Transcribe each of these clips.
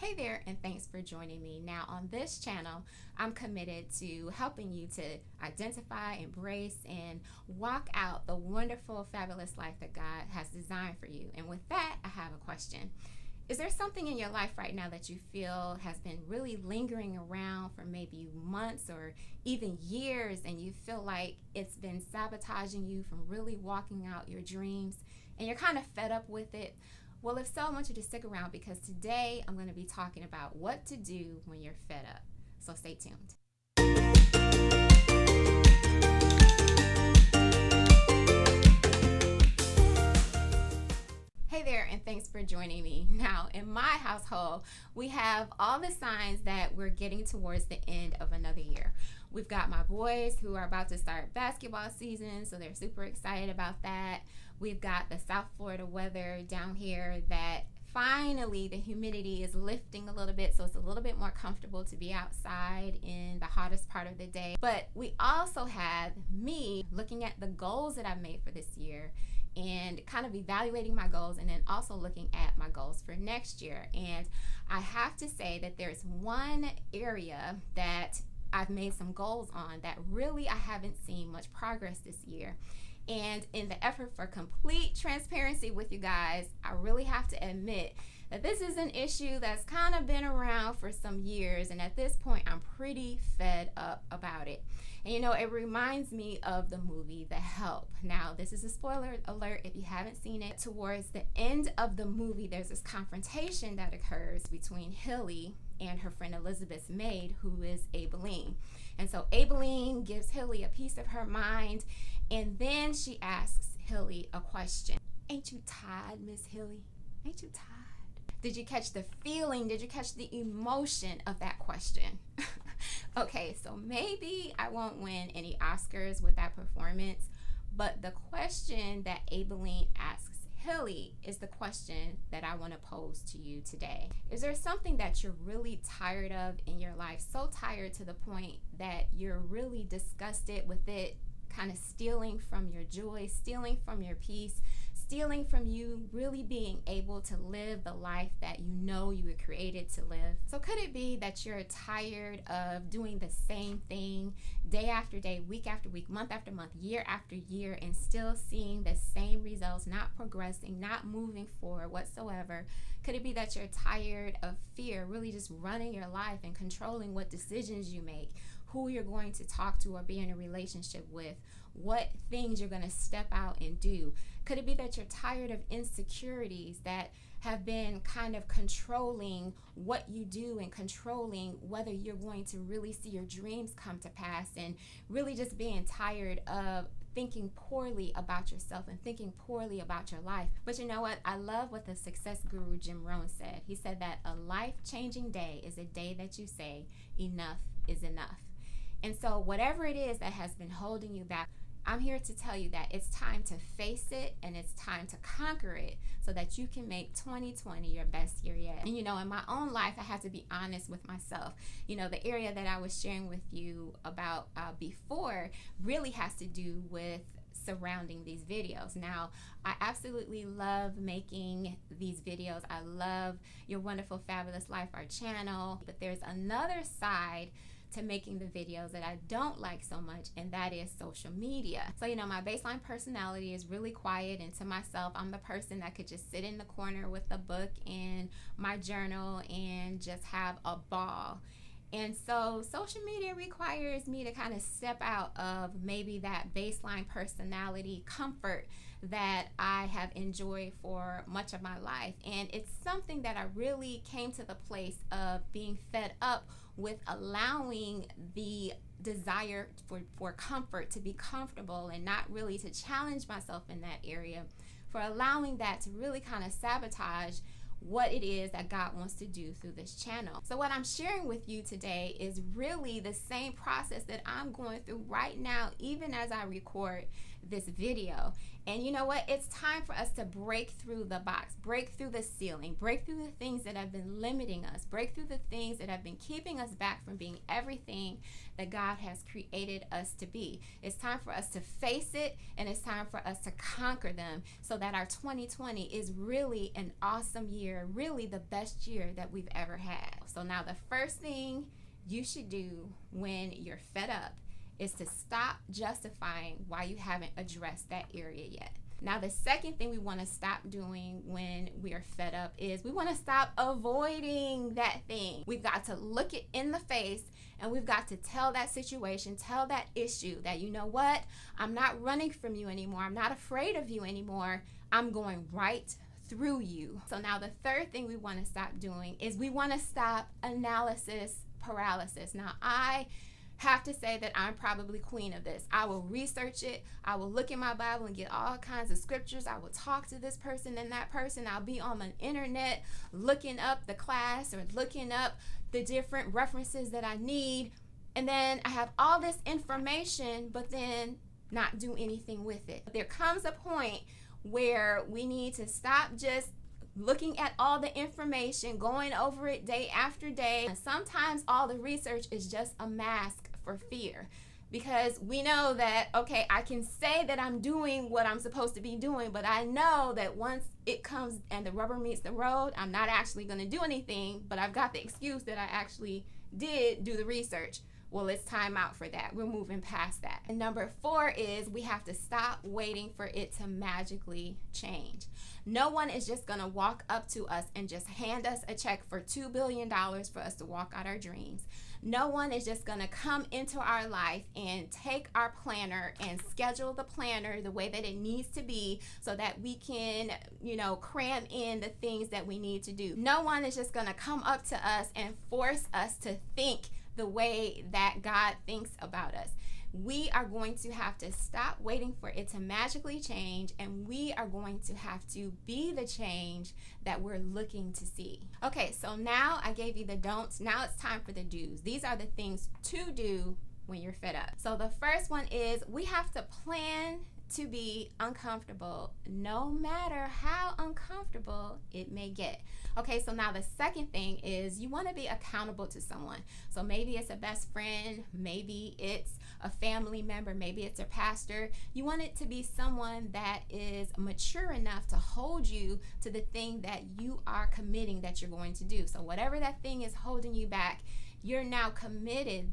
Hey there, and thanks for joining me. Now, on this channel, I'm committed to helping you to identify, embrace, and walk out the wonderful, fabulous life that God has designed for you. And with that, I have a question. Is there something in your life right now that you feel has been really lingering around for maybe months or even years, and you feel like it's been sabotaging you from really walking out your dreams, and you're kind of fed up with it? Well, if so, I want you to stick around because today I'm going to be talking about what to do when you're fed up. So stay tuned. Hey there, and thanks for joining me. Now, in my household, we have all the signs that we're getting towards the end of another year. We've got my boys who are about to start basketball season, so they're super excited about that. We've got the South Florida weather down here that finally the humidity is lifting a little bit, so it's a little bit more comfortable to be outside in the hottest part of the day. But we also have me looking at the goals that I've made for this year and kind of evaluating my goals, and then also looking at my goals for next year. And I have to say that there's one area that I've made some goals on that really I haven't seen much progress this year. And in the effort for complete transparency with you guys, I really have to admit that this is an issue that's kind of been around for some years, and at this point I'm pretty fed up about it. And you know, it reminds me of the movie The Help. Now, this is a spoiler alert if you haven't seen it. Towards the end of the movie, there's this confrontation that occurs between Hilly and her friend Elizabeth's maid, who is Aibileen. And so Aibileen gives Hilly a piece of her mind, and then she asks Hilly a question. Ain't you tired, Miss Hilly? Ain't you tired? Did you catch the feeling? Did you catch the emotion of that question? Okay, so maybe I won't win any Oscars with that performance, but the question that Aibileen asks Hilly is the question that I want to pose to you today. Is there something that you're really tired of in your life? So tired to the point that you're really disgusted with it, kind of stealing from your joy, stealing from your peace, stealing from you really being able to live the life that you know you were created to live? So could it be that you're tired of doing the same thing day after day, week after week, month after month, year after year, and still seeing the same results, not progressing, not moving forward whatsoever? Could it be that you're tired of fear, really just running your life and controlling what decisions you make, who you're going to talk to or be in a relationship with, what things you're going to step out and do? Could it be that you're tired of insecurities that have been kind of controlling what you do and controlling whether you're going to really see your dreams come to pass, and really just being tired of thinking poorly about yourself and thinking poorly about your life? But you know what? I love what the success guru Jim Rohn said. He said that a life-changing day is a day that you say enough is enough. And so whatever it is that has been holding you back, I'm here to tell you that it's time to face it and it's time to conquer it so that you can make 2020 your best year yet. And you know, in my own life, I have to be honest with myself. You know, the area that I was sharing with you about before really has to do with surrounding these videos. Now, I absolutely love making these videos. I love Your Wonderful Fabulous Life, our channel, but there's another side to making the videos that I don't like so much, and that is social media. So, you know, my baseline personality is really quiet, and to myself, I'm the person that could just sit in the corner with a book and my journal and just have a ball. And so social media requires me to kind of step out of maybe that baseline personality comfort that I have enjoyed for much of my life. And it's something that I really came to the place of being fed up with, allowing the desire for comfort to be comfortable and not really to challenge myself in that area, for allowing that to really kind of sabotage what it is that God wants to do through this channel. So what I'm sharing with you today is really the same process that I'm going through right now, even as I record this video. And you know what? It's time for us to break through the box, break through the ceiling, break through the things that have been limiting us, break through the things that have been keeping us back from being everything that God has created us to be. It's time for us to face it, and it's time for us to conquer them, so that our 2020 is really an awesome year, really the best year that we've ever had. So now the first thing you should do when you're fed up is to stop justifying why you haven't addressed that area yet. Now, the second thing we want to stop doing when we are fed up is we want to stop avoiding that thing. We've got to look it in the face, and we've got to tell that situation, tell that issue that, you know what, I'm not running from you anymore. I'm not afraid of you anymore. I'm going right through you. So now the third thing we want to stop doing is we want to stop analysis paralysis. Now, I have to say that I'm probably queen of this. I will research it. I will look in my Bible and get all kinds of scriptures. I will talk to this person and that person. I'll be on the internet looking up the class or looking up the different references that I need. And then I have all this information, but then not do anything with it. There comes a point where we need to stop just looking at all the information, going over it day after day. And sometimes all the research is just a mask for fear, because we know that, okay, I can say that I'm doing what I'm supposed to be doing, but I know that once it comes and the rubber meets the road, I'm not actually going to do anything, but I've got the excuse that I actually did do the research. Well, it's time out for that. We're moving past that. And number 4 is we have to stop waiting for it to magically change. No one is just going to walk up to us and just hand us a check for $2 billion for us to walk out our dreams. No one is just going to come into our life and take our planner and schedule the planner the way that it needs to be so that we can, cram in the things that we need to do. No one is just going to come up to us and force us to think the way that God thinks about us. We are going to have to stop waiting for it to magically change, and we are going to have to be the change that we're looking to see. Okay, so now I gave you the don'ts. Now it's time for the do's. These are the things to do when you're fed up. So the first one is we have to plan to be uncomfortable, no matter how uncomfortable it may get. Okay, so now the second thing is you want to be accountable to someone. So maybe it's a best friend, maybe it's a family member, maybe it's a pastor. You want it to be someone that is mature enough to hold you to the thing that you are committing that you're going to do. So whatever that thing is holding you back, you're now committing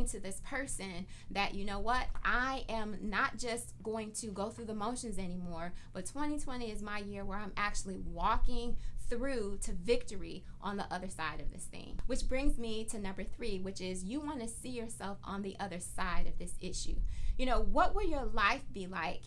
to this person that, you know what, I am not just going to go through the motions anymore, but 2020 is my year where I'm actually walking through to victory on the other side of this thing. Which brings me to number 3, which is you want to see yourself on the other side of this issue. What will your life be like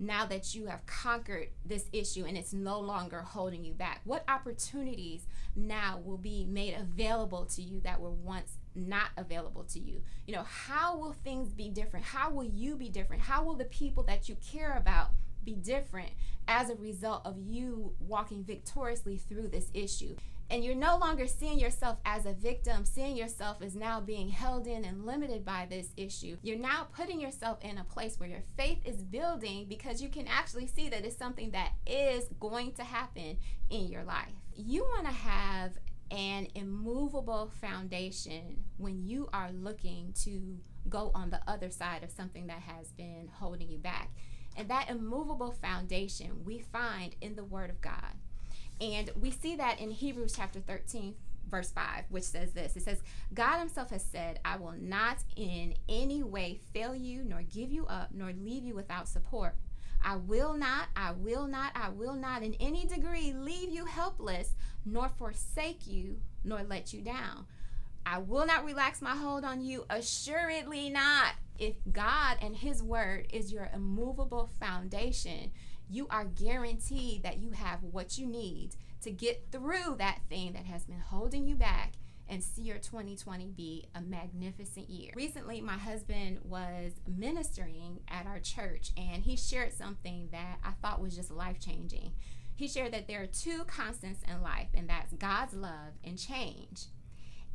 now that you have conquered this issue and it's no longer holding you back? What opportunities now will be made available to you that were once not available to you? How will things be different? How will you be different? How will the people that you care about be different as a result of you walking victoriously through this issue? And you're no longer seeing yourself as a victim, seeing yourself as now being held in and limited by this issue. You're now putting yourself in a place where your faith is building because you can actually see that it's something that is going to happen in your life. You want to have an immovable foundation when you are looking to go on the other side of something that has been holding you back. And that immovable foundation we find in the Word of God. And we see that in Hebrews chapter 13, verse 5, which says this. It says, God himself has said, I will not in any way fail you, nor give you up, nor leave you without support. I will not in any degree leave you helpless, nor forsake you, nor let you down. I will not relax my hold on you, assuredly not. If God and his word is your immovable foundation, you are guaranteed that you have what you need to get through that thing that has been holding you back and see your 2020 be a magnificent year. Recently, my husband was ministering at our church, and he shared something that I thought was just life-changing. He shared that there are 2 constants in life, and that's God's love and change.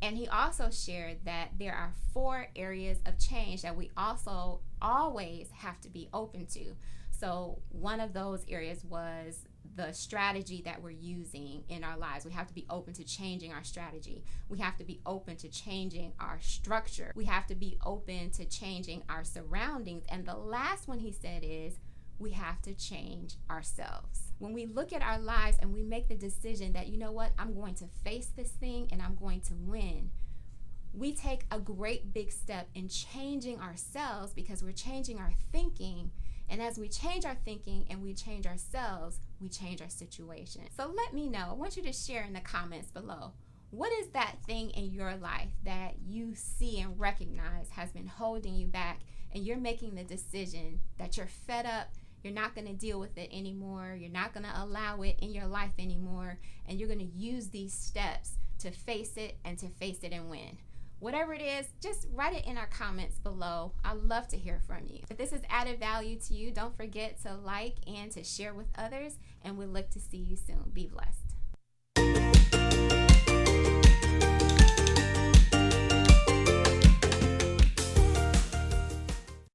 And he also shared that there are 4 areas of change that we also always have to be open to. So one of those areas was the strategy that we're using in our lives. We have to be open to changing our strategy. We have to be open to changing our structure. We have to be open to changing our surroundings. And the last one he said is, we have to change ourselves. When we look at our lives and we make the decision that, you know what, I'm going to face this thing and I'm going to win, we take a great big step in changing ourselves because we're changing our thinking. And as we change our thinking and we change ourselves, we change our situation. So let me know. I want you to share in the comments below. What is that thing in your life that you see and recognize has been holding you back, and you're making the decision that you're fed up, you're not going to deal with it anymore, you're not going to allow it in your life anymore, and you're going to use these steps to face it and win? Whatever it is, just write it in our comments below. I'd love to hear from you. If this has added value to you, don't forget to like and to share with others, and we look to see you soon. Be blessed.